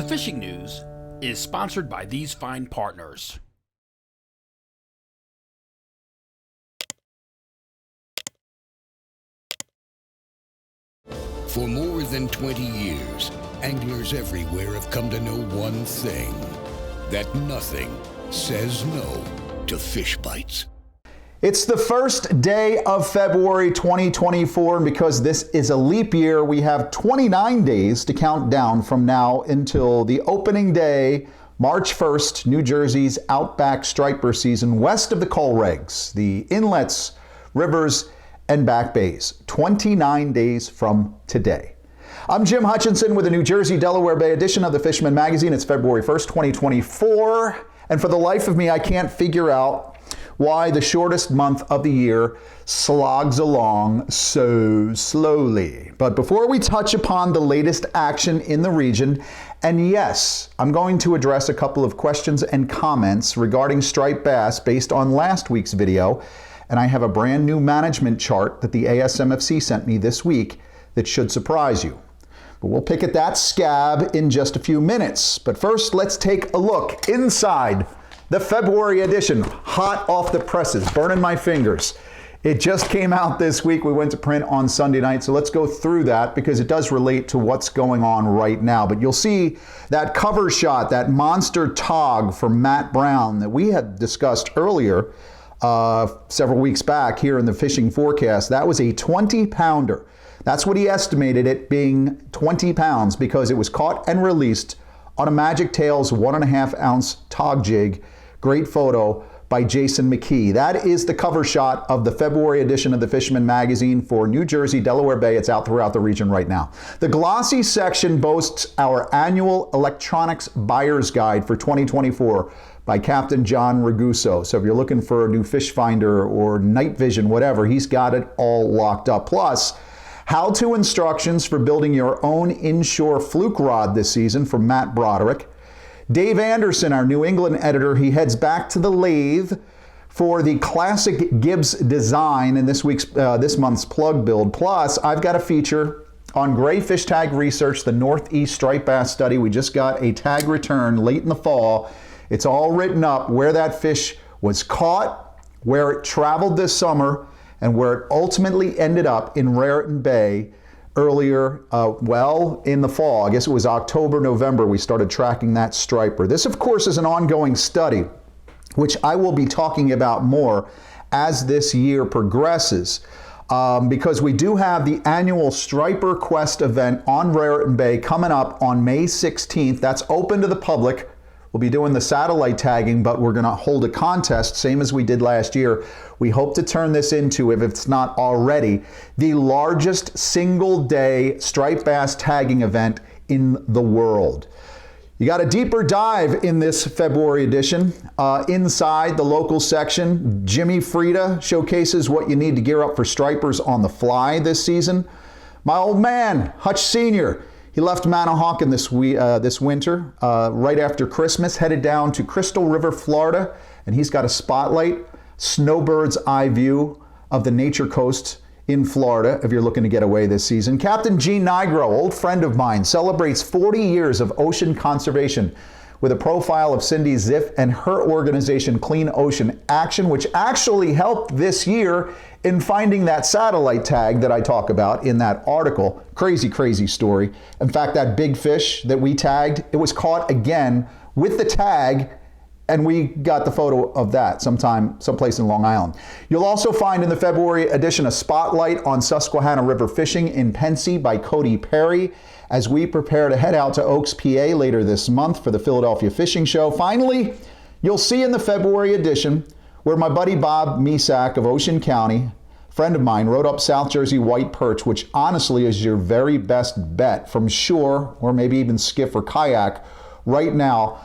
fishing news is sponsored by these fine partners. For more than 20 years, anglers everywhere have come to know one thing, that nothing says no to fish bites. It's the first day of February 2024, and because this is a leap year, we have 29 days to count down from now until the opening day, March 1st, New Jersey's outback striper season west of the coal regs, the inlets, rivers, and back bays. 29 days from today. I'm Jim Hutchinson with the New Jersey Delaware Bay edition of the Fisherman Magazine. It's February 1st, 2024, and for the life of me, I can't figure out why the shortest month of the year slogs along so slowly. But before we touch upon the latest action in the region, and yes, I'm going to address a couple of questions and comments regarding striped bass based on last week's video, and I have a brand new management chart that the ASMFC sent me this week that should surprise you. But we'll pick at that scab in just a few minutes. But first, let's take a look inside the February edition, hot off the presses, burning my fingers. It just came out this week. We went to print on Sunday night, so let's go through that because it does relate to what's going on right now. But you'll see that cover shot, that monster tog from Matt Brown that we had discussed earlier several weeks back here in the fishing forecast. That was a 20-pounder. That's what he estimated it being, 20 pounds, because it was caught and released on a Magic Tails 1.5 ounce tog jig. Great photo by Jason McKee. That is the cover shot of the February edition of the Fisherman Magazine for New Jersey, Delaware Bay. It's out throughout the region right now. The glossy section boasts our annual electronics buyer's guide for 2024 by Captain John Raguso. So if you're looking for a new fish finder or night vision, whatever, he's got it all locked up. Plus, how-to instructions for building your own inshore fluke rod this season from Matt Broderick. Dave Anderson, our New England editor, he heads back to the lathe for the classic Gibbs design in this month's plug build. Plus, I've got a feature on gray fish tag research, the Northeast striped bass study. We just got a tag return late in the fall. It's all written up where that fish was caught, where it traveled this summer, and where it ultimately ended up in Raritan Bay earlier, in the fall. I guess it was October, November, we started tracking that striper. This, of course, is an ongoing study, which I will be talking about more as this year progresses, because we do have the annual Striper Quest event on Raritan Bay coming up on May 16th. That's open to the public. We'll be doing the satellite tagging, but we're going to hold a contest, same as we did last year. We hope to turn this into, if it's not already, the largest single-day striped bass tagging event in the world. You got a deeper dive in this February edition. Inside the local section, Jimmy Frieda showcases what you need to gear up for stripers on the fly this season. My old man, Hutch Sr., he left Manahawkin this winter, right after Christmas, headed down to Crystal River, Florida, and he's got a spotlight, snowbird's eye view of the Nature Coast in Florida, if you're looking to get away this season. Captain Gene Nigro, old friend of mine, celebrates 40 years of ocean conservation with a profile of Cindy Ziff and her organization Clean Ocean Action, which actually helped this year in finding that satellite tag that I talk about in that article. Crazy, crazy story. In fact, that big fish that we tagged, it was caught again with the tag, and we got the photo of that someplace in Long Island. You'll also find in the February edition a spotlight on Susquehanna River fishing in Pensy by Cody Perry as we prepare to head out to Oaks, PA later this month for the Philadelphia Fishing Show. Finally, you'll see in the February edition where my buddy Bob Misak of Ocean County, friend of mine, wrote up South Jersey white perch, which honestly is your very best bet from shore or maybe even skiff or kayak right now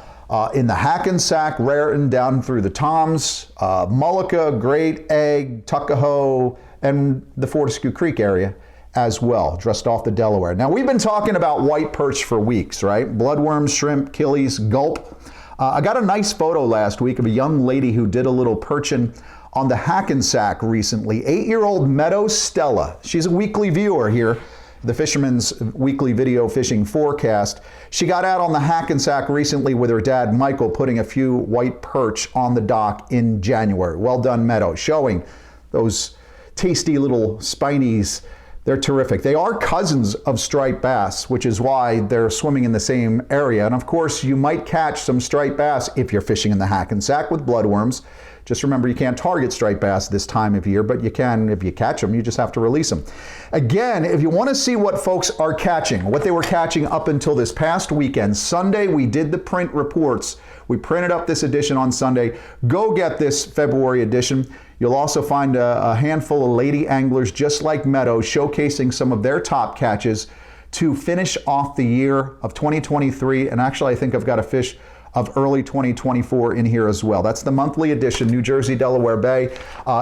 in the Hackensack, Raritan, down through the Toms, Mullica, Great Egg, Tuckahoe, and the Fortescue Creek area as well, just off the Delaware. Now, we've been talking about white perch for weeks, right? Bloodworms, shrimp, killies, gulp. I got a nice photo last week of a young lady who did a little perching on the Hackensack recently. 8-year-old Meadow Stella. She's a weekly viewer here the Fisherman's weekly video fishing forecast. She got out on the Hackensack recently with her dad, Michael, putting a few white perch on the dock in January. Well done, Meadow, showing those tasty little spinies. They're terrific. They are cousins of striped bass, which is why they're swimming in the same area. And of course, you might catch some striped bass if you're fishing in the Hackensack with bloodworms. Just remember, you can't target striped bass this time of year, but you can if you catch them. You just have to release them. Again, if you want to see what folks are catching, what they were catching up until this past weekend, Sunday we did the print reports. We printed up this edition on Sunday. Go get this February edition. You'll also find a handful of lady anglers just like Meadow showcasing some of their top catches to finish off the year of 2023. And actually, I think I've got a fish of early 2024 in here as well. That's the monthly edition, New Jersey, Delaware Bay.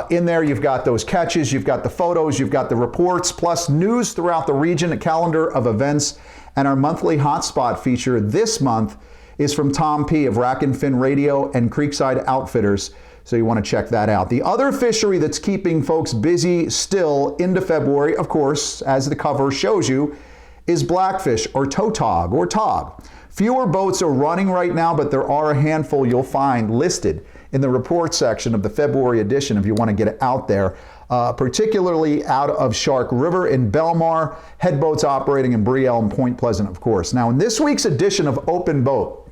In there, you've got those catches, you've got the photos, you've got the reports, plus news throughout the region, a calendar of events, and our monthly hotspot feature this month is from Tom P. of Rack and Fin Radio and Creekside Outfitters. So you want to check that out. The other fishery that's keeping folks busy still into February, of course, as the cover shows you, is blackfish or tautog or tog. Fewer boats are running right now, but there are a handful you'll find listed in the report section of the February edition if you want to get it out there, particularly out of Shark River in Belmar, head boats operating in Brielle and Point Pleasant, of course. Now, in this week's edition of Open Boat,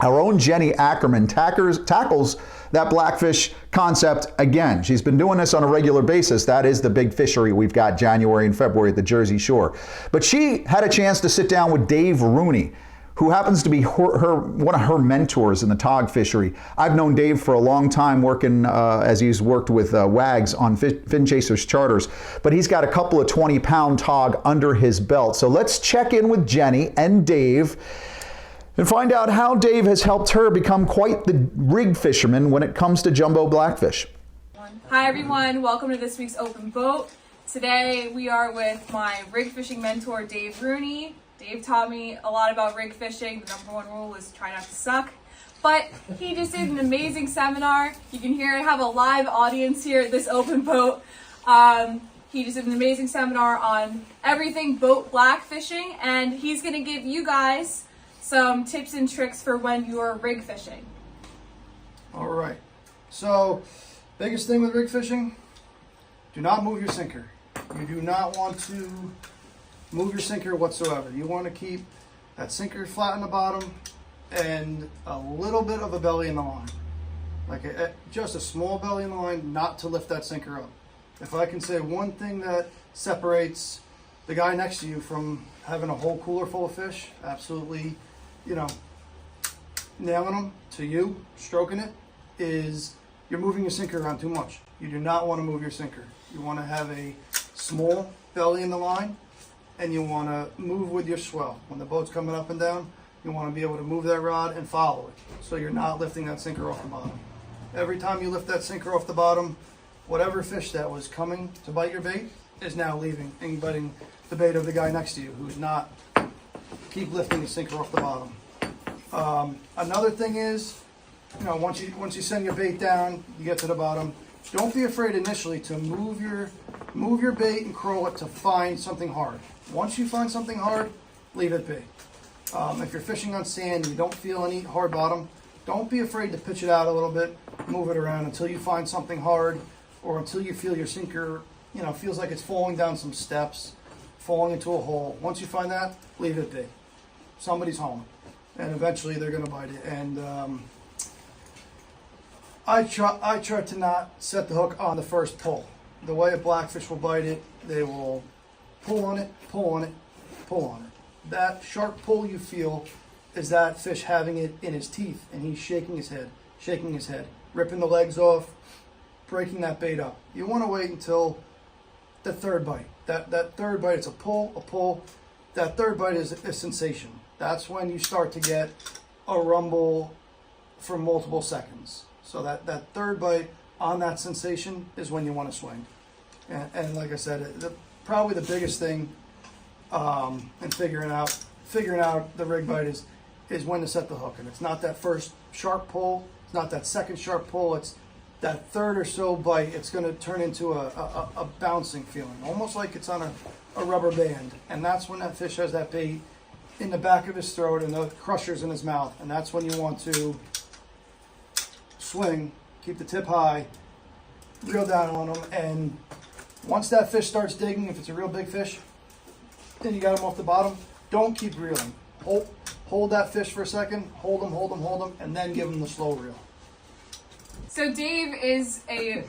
our own Jenni Ackerman tackles that blackfish concept again. She's been doing this on a regular basis. That is the big fishery we've got January and February at the Jersey Shore. But she had a chance to sit down with Dave Rooney, who happens to be one of her mentors in the tog fishery. I've known Dave for a long time, working as he's worked with Wags on Fin Chasers charters, but he's got a couple of 20-pound tog under his belt. So let's check in with Jenni and Dave and find out how Dave has helped her become quite the rig fisherman when it comes to jumbo blackfish. Hi everyone, welcome to this week's Open Boat. Today we are with my rig fishing mentor, Dave Rooney. Dave taught me a lot about rig fishing. The number one rule is try not to suck. But he just did an amazing seminar. You can hear I have a live audience here at this Open Boat. He just did an amazing seminar on everything boat black fishing, and he's going to give you guys some tips and tricks for when you're rig fishing. All right. So, biggest thing with rig fishing, do not move your sinker. You do not want to move your sinker whatsoever. You want to keep that sinker flat on the bottom and a little bit of a belly in the line. Like just a small belly in the line, not to lift that sinker up. If I can say one thing that separates the guy next to you from having a whole cooler full of fish, absolutely, nailing them to you, stroking it, is you're moving your sinker around too much. You do not want to move your sinker. You want to have a small belly in the line, and you want to move with your swell. When the boat's coming up and down, you want to be able to move that rod and follow it, so you're not lifting that sinker off the bottom. Every time you lift that sinker off the bottom, whatever fish that was coming to bite your bait is now leaving and biting the bait of the guy next to you, who's not. Keep lifting the sinker off the bottom. Another thing is, once you send your bait down, you get to the bottom, don't be afraid initially to move your bait and curl it to find something hard. Once you find something hard, leave it be. If you're fishing on sand and you don't feel any hard bottom, don't be afraid to pitch it out a little bit, move it around until you find something hard, or until you feel your sinker, feels like it's falling down some steps, falling into a hole. Once you find that, leave it be. Somebody's home, and eventually they're going to bite it. And I try to not set the hook on the first pull. The way a blackfish will bite it, they will pull on it, pull on it, pull on it. That sharp pull you feel is that fish having it in his teeth, and he's shaking his head, ripping the legs off, breaking that bait up. You want to wait until the third bite. That third bite, it's a pull. That third bite is a sensation. That's when you start to get a rumble for multiple seconds. So that third bite on that sensation is when you want to swing. And like I said, probably the biggest thing in figuring out the rig bite is when to set the hook. And it's not that first sharp pull, it's not that second sharp pull, it's that third or so bite. It's going to turn into a bouncing feeling, almost like it's on a rubber band, and that's when that fish has that bait in the back of his throat and the crushers in his mouth, and that's when you want to swing, keep the tip high, reel down on him, and once that fish starts digging, if it's a real big fish, then you got him off the bottom, don't keep reeling. Hold that fish for a second, hold him, and then give him the slow reel. So Dave is a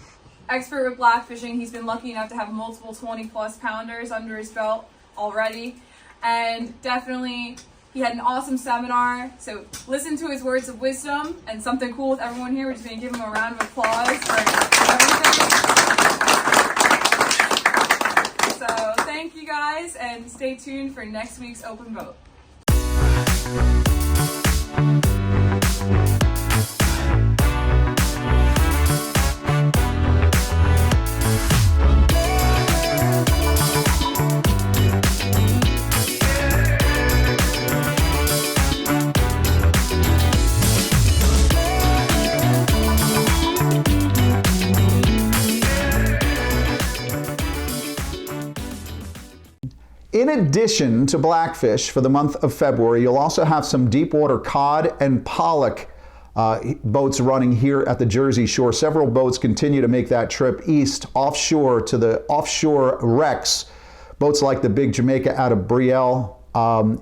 expert with black fishing. He's been lucky enough to have multiple 20+ pounders under his belt already. And definitely, he had an awesome seminar. So listen to his words of wisdom and something cool with everyone here. We're just going to give him a round of applause for everything. So thank you guys, and stay tuned for next week's Open Boat. In addition to blackfish for the month of February, you'll also have some deep water cod and pollock boats running here at the Jersey Shore. Several boats continue to make that trip east, offshore to the offshore wrecks. Boats like the Big Jamaica out of Brielle,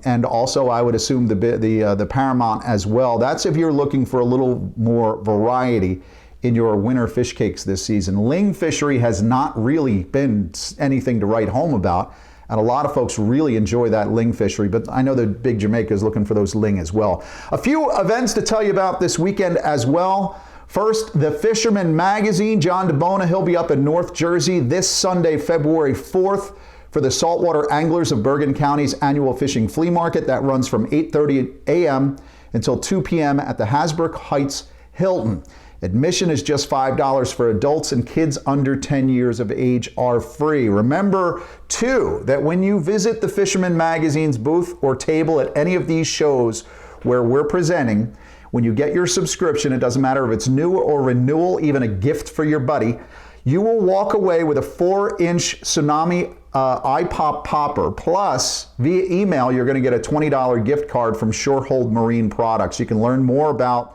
and also I would assume the Paramount as well. That's if you're looking for a little more variety in your winter fish cakes this season. Ling fishery has not really been anything to write home about. And a lot of folks really enjoy that ling fishery, but I know the Big Jamaica is looking for those ling as well. A few events to tell you about this weekend as well. First, the Fisherman Magazine. John DeBona, he'll be up in North Jersey this Sunday, February 4th, for the Saltwater Anglers of Bergen County's annual fishing flea market. That runs from 8:30 a.m. until 2 p.m. at the Hasbrook Heights Hilton. Admission is just $5 for adults, and kids under 10 years of age are free. Remember, too, that when you visit the Fisherman Magazine's booth or table at any of these shows where we're presenting, when you get your subscription, it doesn't matter if it's new or renewal, even a gift for your buddy, you will walk away with a 4-inch Tsunami iPop popper. Plus, via email, you're going to get a $20 gift card from Shorehold Marine Products. You can learn more about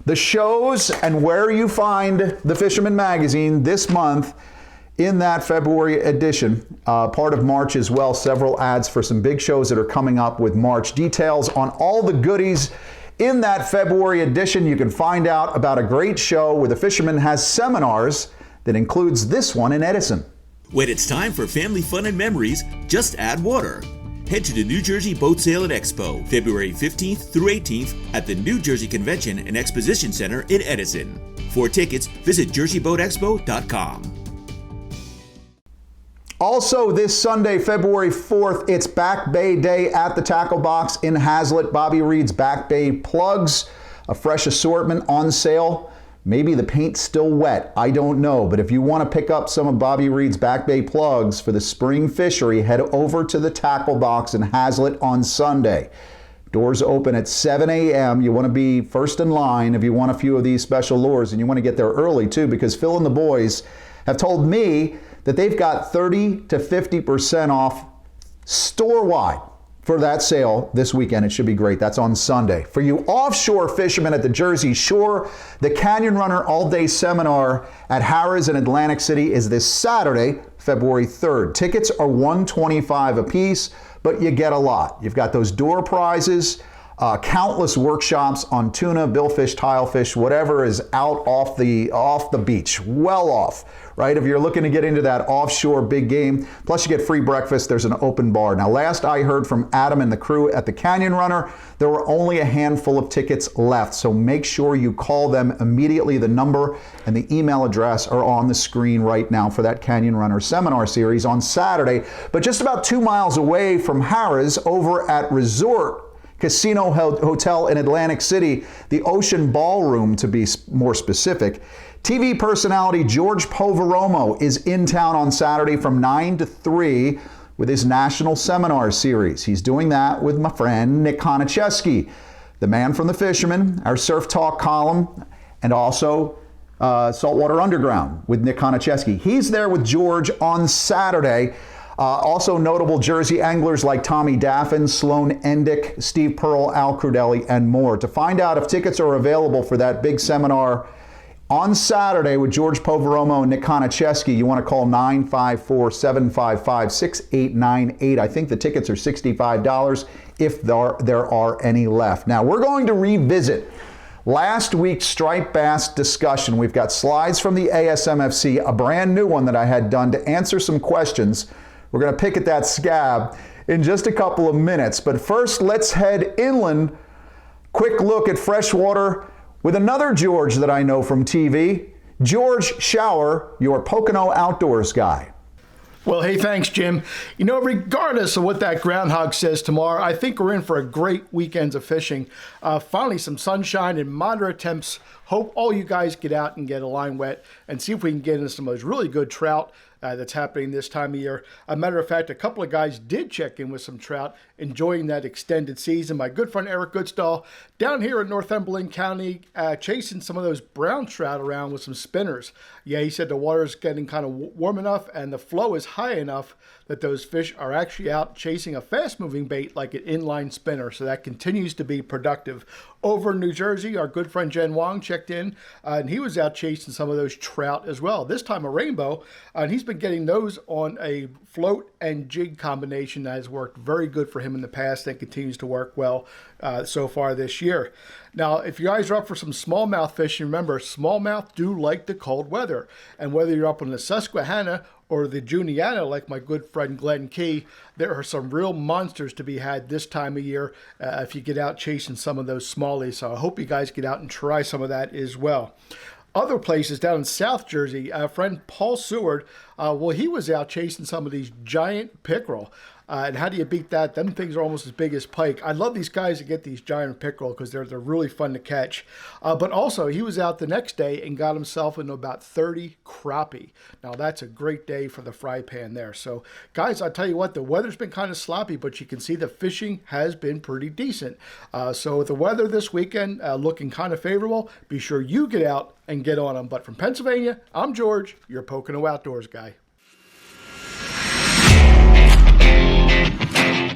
the shows and where you find the Fisherman Magazine this month in that February edition. Part of March as well, several ads for some big shows that are coming up with March. Details on all the goodies in that February edition. You can find out about a great show where the Fisherman has seminars that includes this one in Edison. When it's time for family fun and memories, just add water. Head to the New Jersey Boat Sale and Expo, February 15th through 18th at the New Jersey Convention and Exposition Center in Edison. For tickets, visit jerseyboatexpo.com. Also this Sunday, February 4th, it's Back Bay Day at the Tackle Box in Hazlitt. Bobby Reed's Back Bay plugs, a fresh assortment on sale. Maybe the paint's still wet, I don't know, but if you want to pick up some of Bobby Reed's Back Bay plugs for the spring fishery, head over to the Tackle Box in Hazlitt on Sunday. Doors open at 7 a.m. You want to be first in line if you want a few of these special lures, and you want to get there early too, because Phil and the boys have told me that they've got 30 to 50% off store-wide for that sale this weekend. It should be great. That's on Sunday. For you offshore fishermen at the Jersey Shore, the Canyon Runner All-Day Seminar at Harrah's in Atlantic City is this Saturday, February 3rd. Tickets are $125 a piece, but you get a lot. You've got those door prizes, countless workshops on tuna, billfish, tilefish, whatever is out off the beach, well off, right? If you're looking to get into that offshore big game, plus you get free breakfast, there's an open bar. Now, last I heard from Adam and the crew at the Canyon Runner, there were only a handful of tickets left, so make sure you call them immediately. The number and the email address are on the screen right now for that Canyon Runner seminar series on Saturday. But just about 2 miles away from Harrah's, over at Resort Casino Hotel in Atlantic City, the Ocean Ballroom to be more specific, TV personality George Poveromo is in town on Saturday from 9 to 3 with his national seminar series. He's doing that with my friend Nick Konicheski, the man from The Fisherman, our Surf Talk column, and also Saltwater Underground with Nick Konicheski. He's there with George on Saturday. Also notable Jersey anglers like Tommy Daffin, Sloan Endick, Steve Pearl, Al Crudelli, and more. To find out if tickets are available for that big seminar on Saturday with George Poveromo and Nick Konicheski, you want to call 954-755-6898. I think the tickets are $65 if there are any left. Now, we're going to revisit last week's striped bass discussion. We've got slides from the ASMFC, a brand new one that I had done to answer some questions. We're going to pick at that scab in just a couple of minutes. But first, let's head inland. Quick look at freshwater with another George that I know from TV, George Shower, your Pocono outdoors guy. Well, hey, thanks, Jim. You know, regardless of what that groundhog says tomorrow, I think we're in for a great weekend of fishing. Finally, some sunshine and moderate temps. Hope all you guys get out and get a line wet and see if we can get into some of those really good trout that's happening this time of year. A matter of fact, a couple of guys did check in with some trout, enjoying that extended season. My good friend Eric Goodstall down here in Northumberland County chasing some of those brown trout around with some spinners. Yeah, he said the water's getting kind of warm enough and the flow is high enough that those fish are actually out chasing a fast-moving bait like an inline spinner. So that continues to be productive. Over in New Jersey, our good friend Jen Wong checked in, and he was out chasing some of those trout as well. This time a rainbow, and he's been getting those on a float and jig combination that has worked very good for him in the past and continues to work well so far this year. Now, if you guys are up for some smallmouth fishing, remember, smallmouth do like the cold weather. And whether you're up on the Susquehanna or the Juniata, like my good friend Glenn Key, there are some real monsters to be had this time of year if you get out chasing some of those smallies. So I hope you guys get out and try some of that as well. Other places down in South Jersey, friend Paul Seward, well, he was out chasing some of these giant pickerel. And how do you beat that? Them things are almost as big as pike. I love these guys that get these giant pickerel because they're really fun to catch. But also, he was out the next day and got himself into about 30 crappie. Now, that's a great day for the fry pan there. So, guys, I'll tell you what, the weather's been kind of sloppy, but you can see the fishing has been pretty decent. So, with the weather this weekend looking kind of favorable, be sure you get out and get on them. But from Pennsylvania, I'm George, your Pocono Outdoors guy.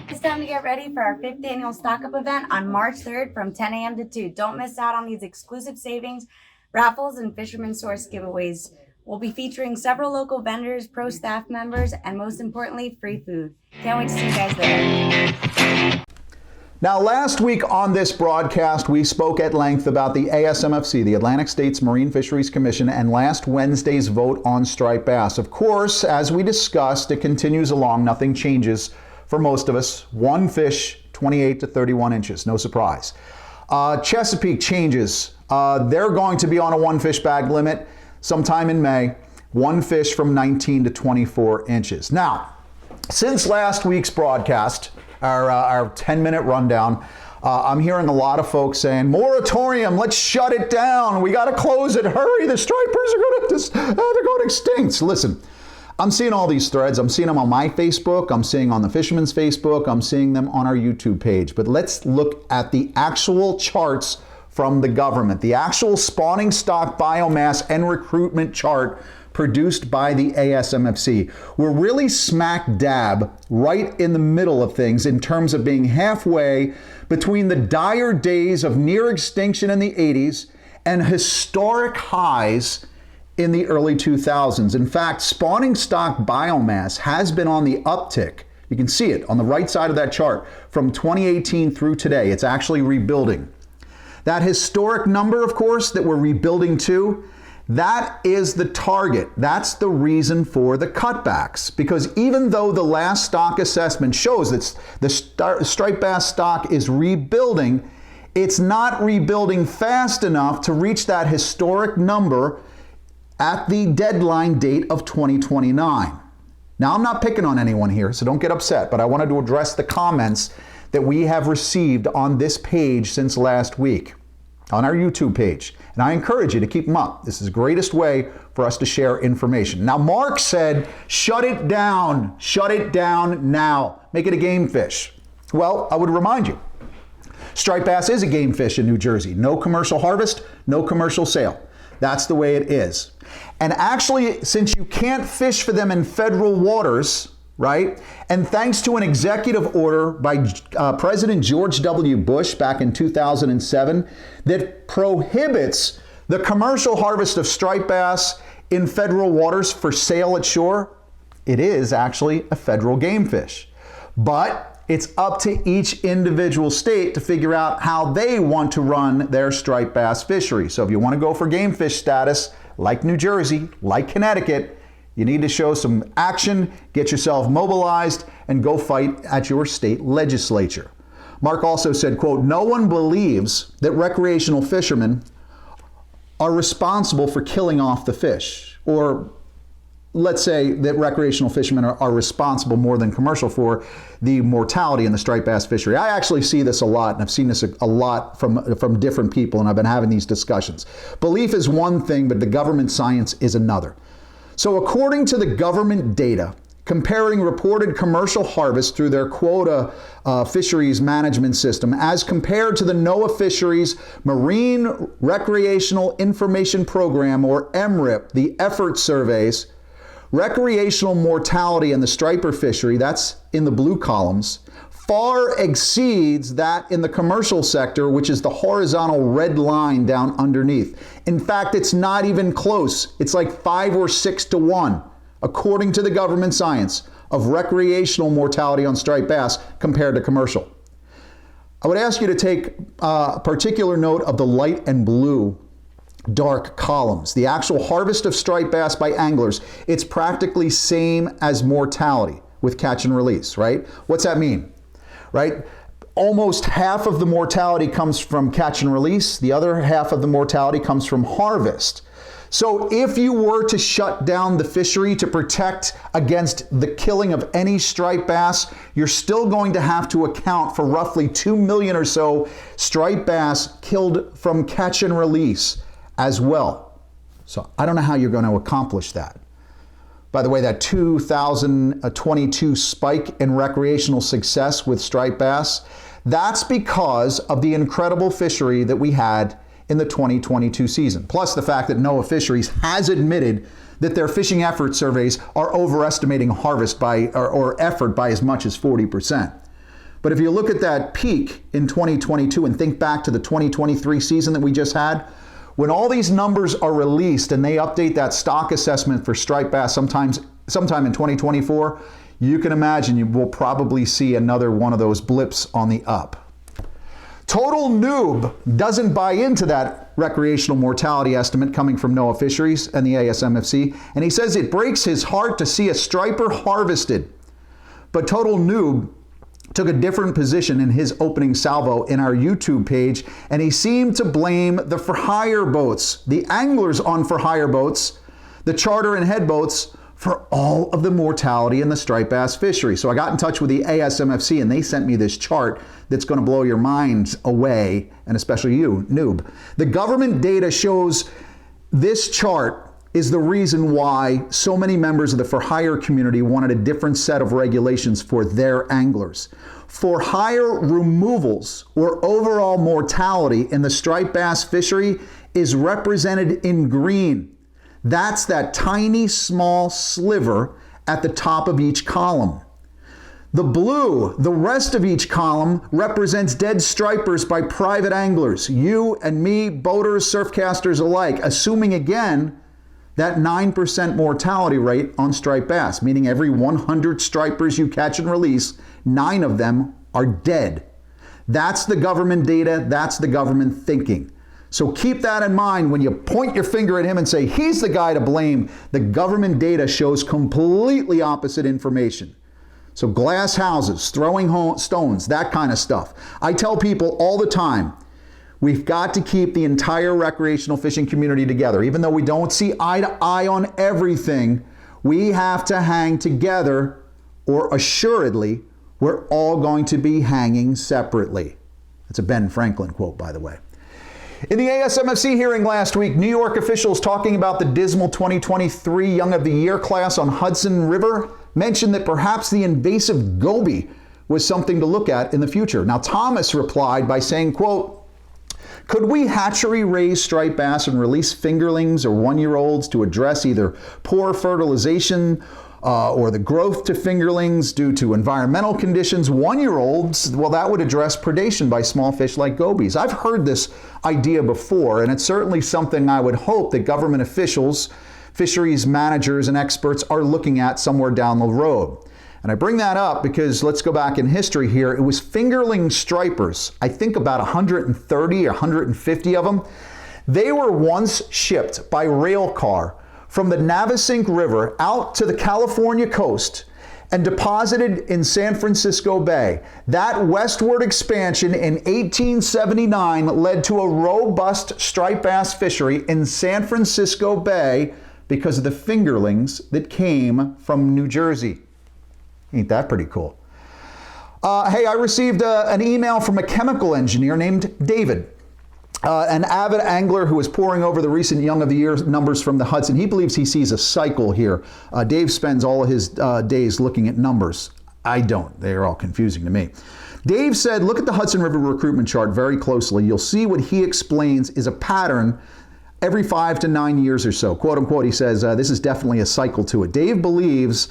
It's time to get ready for our 5th annual Stock Up event on March 3rd from 10 a.m. to 2. Don't miss out on these exclusive savings, raffles, and Fisherman Source giveaways. We'll be featuring several local vendors, pro staff members, and most importantly, free food. Can't wait to see you guys there. Now, last week on this broadcast, we spoke at length about the ASMFC, the Atlantic States Marine Fisheries Commission, and last Wednesday's vote on striped bass. Of course, as we discussed, it continues along. Nothing changes for most of us. One fish, 28 to 31 inches. No surprise. Chesapeake changes. They're going to be on a one fish bag limit sometime in May. One fish from 19 to 24 inches. Now, since last week's broadcast, our 10-minute rundown, I'm hearing a lot of folks saying, moratorium, let's shut it down. We got to close it. Hurry, the stripers are going extinct. Listen, I'm seeing all these threads. I'm seeing them on my Facebook. I'm seeing on the Fisherman's Facebook. I'm seeing them on our YouTube page. But let's look at the actual charts from the government, the actual spawning stock biomass and recruitment chart produced by the ASMFC. We're really smack dab right in the middle of things in terms of being halfway between the dire days of near extinction in the 80s and historic highs in the early 2000s. In fact, spawning stock biomass has been on the uptick. You can see it on the right side of that chart from 2018 through today. It's actually rebuilding. That historic number, of course, that we're rebuilding to, that is the target. That's the reason for the cutbacks. Because even though the last stock assessment shows that the striped bass stock is rebuilding, it's not rebuilding fast enough to reach that historic number at the deadline date of 2029. Now, I'm not picking on anyone here, so don't get upset, but I wanted to address the comments that we have received on this page since last week, on our YouTube page. And I encourage you to keep them up. This is the greatest way for us to share information. Now, Mark said, shut it down now. Make it a game fish. Well, I would remind you, striped bass is a game fish in New Jersey. No commercial harvest, no commercial sale. That's the way it is. And actually, since you can't fish for them in federal waters, right? And thanks to an executive order by President George W. Bush back in 2007 that prohibits the commercial harvest of striped bass in federal waters for sale at shore, it is actually a federal game fish. But it's up to each individual state to figure out how they want to run their striped bass fishery. So if you want to go for game fish status, like New Jersey, like Connecticut, you need to show some action, get yourself mobilized, and go fight at your state legislature. Mark also said, quote, "No one believes that recreational fishermen are responsible for killing off the fish," or let's say that recreational fishermen are responsible more than commercial for the mortality in the striped bass fishery. I actually see this a lot, and I've seen this a lot from different people, and I've been having these discussions. Belief is one thing, but the government science is another. So according to the government data, comparing reported commercial harvest through their quota fisheries management system as compared to the NOAA Fisheries Marine Recreational Information Program, or MRIP, the effort surveys, recreational mortality in the striper fishery, that's in the blue columns, far exceeds that in the commercial sector, which is the horizontal red line down underneath. In fact, it's not even close. It's like 5 or 6 to 1, according to the government science, of recreational mortality on striped bass compared to commercial. I would ask you to take particular note of the light and blue dark columns. The actual harvest of striped bass by anglers, it's practically same as mortality with catch and release, right? What's that mean? Right? Almost half of the mortality comes from catch and release. The other half of the mortality comes from harvest. So if you were to shut down the fishery to protect against the killing of any striped bass, you're still going to have to account for roughly 2 million or so striped bass killed from catch and release as well. So I don't know how you're going to accomplish that. By the way, that 2022 spike in recreational success with striped bass, that's because of the incredible fishery that we had in the 2022 season. Plus the fact that NOAA Fisheries has admitted that their fishing effort surveys are overestimating harvest by or effort by as much as 40%. But if you look at that peak in 2022 and think back to the 2023 season that we just had, when all these numbers are released and they update that stock assessment for striped bass sometime in 2024, you can imagine you will probably see another one of those blips on the up. Total Noob doesn't buy into that recreational mortality estimate coming from NOAA Fisheries and the ASMFC, and he says it breaks his heart to see a striper harvested. But Total Noob took a different position in his opening salvo in our YouTube page, and he seemed to blame the for-hire boats, the anglers on for-hire boats, the charter and head boats, for all of the mortality in the striped bass fishery. So I got in touch with the ASMFC, and they sent me this chart that's going to blow your minds away, and especially you, noob. The government data shows this chart is the reason why so many members of the for-hire community wanted a different set of regulations for their anglers. For-hire removals or overall mortality in the striped bass fishery is represented in green. That's that tiny small sliver at the top of each column. The blue, the rest of each column, represents dead stripers by private anglers, you and me, boaters, surfcasters alike, assuming again that 9% mortality rate on striped bass, meaning every 100 stripers you catch and release, 9 of them are dead. That's the government data, that's the government thinking. So keep that in mind when you point your finger at him and say, he's the guy to blame. The government data shows completely opposite information. So glass houses, throwing stones, that kind of stuff. I tell people all the time, we've got to keep the entire recreational fishing community together. Even though we don't see eye to eye on everything, we have to hang together, or assuredly, we're all going to be hanging separately. That's a Ben Franklin quote, by the way. In the ASMFC hearing last week, New York officials talking about the dismal 2023 Young of the Year class on Hudson River mentioned that perhaps the invasive goby was something to look at in the future. Now, Thomas replied by saying, quote, "Could we hatchery raise striped bass and release fingerlings or 1-year-olds to address either poor fertilization or the growth to fingerlings due to environmental conditions. 1-year-olds, well, that would address predation by small fish like gobies. I've heard this idea before, and it's certainly something I would hope that government officials, fisheries managers, and experts are looking at somewhere down the road. And I bring that up because let's go back in history here. It was fingerling stripers, I think about 130 or 150 of them. They were once shipped by rail car from the Navesink River out to the California coast and deposited in San Francisco Bay. That westward expansion in 1879 led to a robust striped bass fishery in San Francisco Bay because of the fingerlings that came from New Jersey. Ain't that pretty cool? Hey, I received an email from a chemical engineer named David. An avid angler who is poring over the recent Young of the Year numbers from the Hudson. He believes he sees a cycle here. Dave spends all of his days looking at numbers. I don't. They're all confusing to me. Dave said, look at the Hudson River recruitment chart very closely. You'll see what he explains is a pattern every 5 to 9 years or so. Quote unquote, he says, this is definitely a cycle to it. Dave believes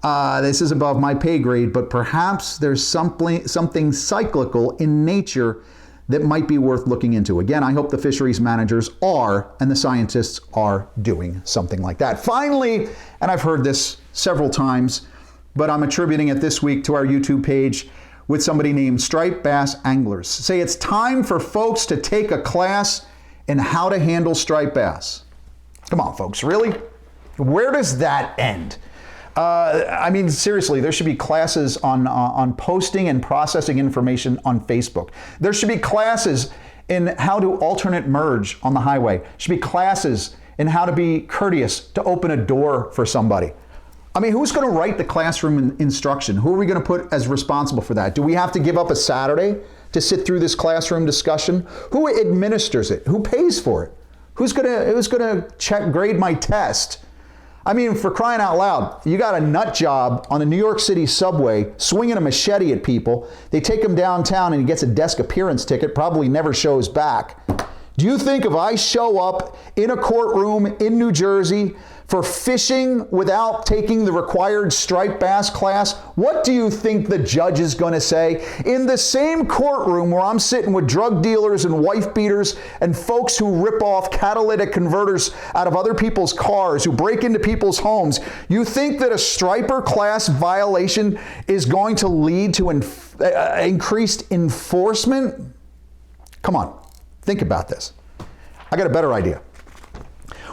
this is above my pay grade, but perhaps there's something cyclical in nature that might be worth looking into. Again, I hope the fisheries managers are, and the scientists are doing something like that. Finally, and I've heard this several times, but I'm attributing it this week to our YouTube page with somebody named Striped Bass Anglers. Say it's time for folks to take a class in how to handle striped bass. Come on, folks, really? Where does that end? I mean, seriously, there should be classes on posting and processing information on Facebook. There should be classes in how to alternate merge on the highway. There should be classes in how to be courteous to open a door for somebody. I mean, who's going to write the classroom instruction? Who are we going to put as responsible for that? Do we have to give up a Saturday to sit through this classroom discussion? Who administers it? Who pays for it? Who's going to grade my test? I mean, for crying out loud, you got a nut job on the New York City subway swinging a machete at people. They take him downtown and he gets a desk appearance ticket, probably never shows back. Do you think if I show up in a courtroom in New Jersey for fishing without taking the required striped bass class, what do you think the judge is going to say? In the same courtroom where I'm sitting with drug dealers and wife beaters and folks who rip off catalytic converters out of other people's cars, who break into people's homes, you think that a striper class violation is going to lead to increased enforcement? Come on, think about this. I got a better idea.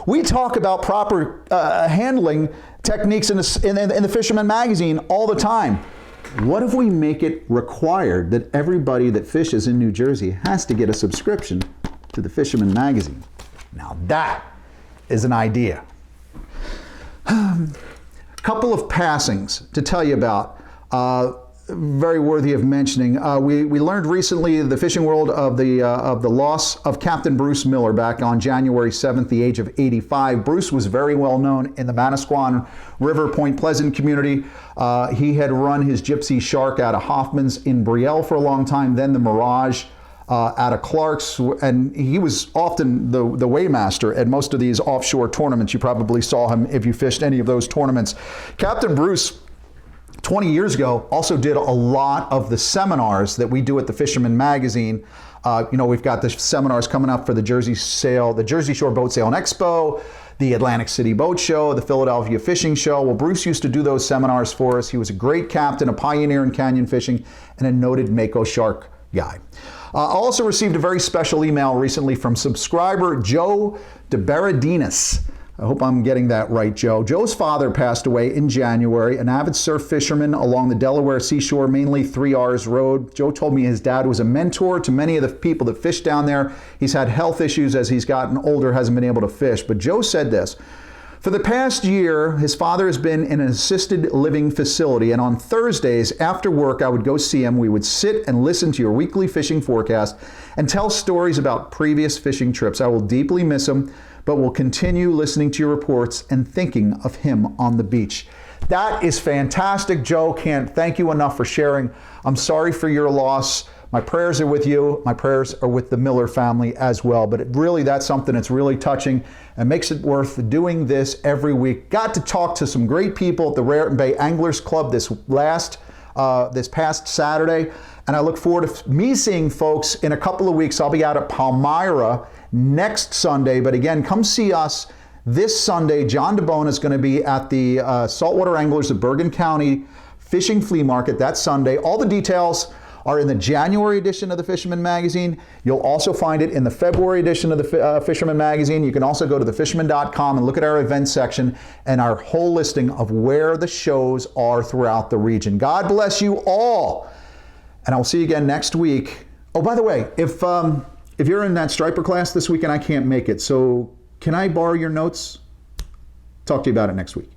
We talk about proper handling techniques in the Fisherman Magazine all the time. What if we make it required that everybody that fishes in New Jersey has to get a subscription to the Fisherman Magazine? Now that is an idea. Couple of passings to tell you about. Very worthy of mentioning. We learned recently in the fishing world of the loss of Captain Bruce Miller back on January 7th, the age of 85. Bruce was very well known in the Manasquan River, Point Pleasant community. He had run his Gypsy Shark out of Hoffman's in Brielle for a long time, then the Mirage out of Clark's, and he was often the weighmaster at most of these offshore tournaments. You probably saw him if you fished any of those tournaments. Captain Bruce 20 years ago, also did a lot of the seminars that we do at the Fisherman Magazine. We've got the seminars coming up for the Jersey Shore Boat Sale and Expo, the Atlantic City Boat Show, the Philadelphia Fishing Show. Well, Bruce used to do those seminars for us. He was a great captain, a pioneer in canyon fishing, and a noted Mako shark guy. I also received a very special email recently from subscriber Joe DeBerardinis. I hope I'm getting that right, Joe. Joe's father passed away in January, an avid surf fisherman along the Delaware seashore, mainly 3 R's Road. Joe told me his dad was a mentor to many of the people that fish down there. He's had health issues as he's gotten older, hasn't been able to fish. But Joe said this: for the past year, his father has been in an assisted living facility, and on Thursdays after work, I would go see him. We would sit and listen to your weekly fishing forecast and tell stories about previous fishing trips. I will deeply miss him, but will continue listening to your reports and thinking of him on the beach. That is fantastic, Joe. Can't thank you enough for sharing. I'm sorry for your loss, my prayers are with you. My prayers are with the Miller family as well. But that's something that's really touching and makes it worth doing this every week. Got to talk to some great people at the Raritan Bay Anglers Club this past Saturday. And I look forward to me seeing folks in a couple of weeks. I'll be out at Palmyra next Sunday. But again, come see us this Sunday. John DeBona is going to be at the Saltwater Anglers of Bergen County Fishing Flea Market that Sunday. All the details are in the January edition of the Fisherman Magazine. You'll also find it in the February edition of the Fisherman Magazine. You can also go to thefisherman.com and look at our events section and our whole listing of where the shows are throughout the region. God bless you all. And I'll see you again next week. Oh, by the way, if you're in that striper class this weekend, I can't make it. So can I borrow your notes? Talk to you about it next week.